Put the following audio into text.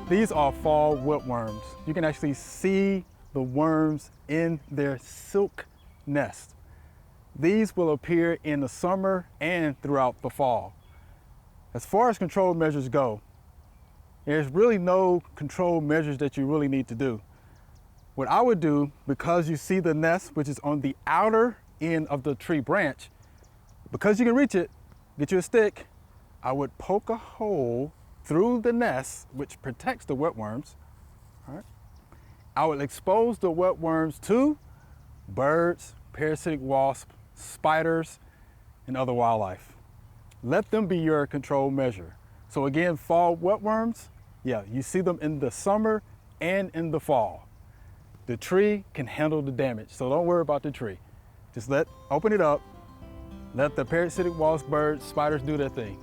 These are fall webworms. You can actually see the worms in their silk nest. These will appear in the summer and throughout the fall. As far as control measures go, there's really no control measures that you really need to do. What I would do, because you see the nest, which is on the outer end of the tree branch, because you can reach it, get you a stick, I would poke a hole through the nest, which protects the webworms. All right. I would expose the webworms to birds, parasitic wasps, spiders, and other wildlife. Let them be your control measure. So again, fall webworms, yeah, you see them in the summer and in the fall. The tree can handle the damage, so don't worry about the tree. Just open it up, let the parasitic wasps, birds, spiders do their thing.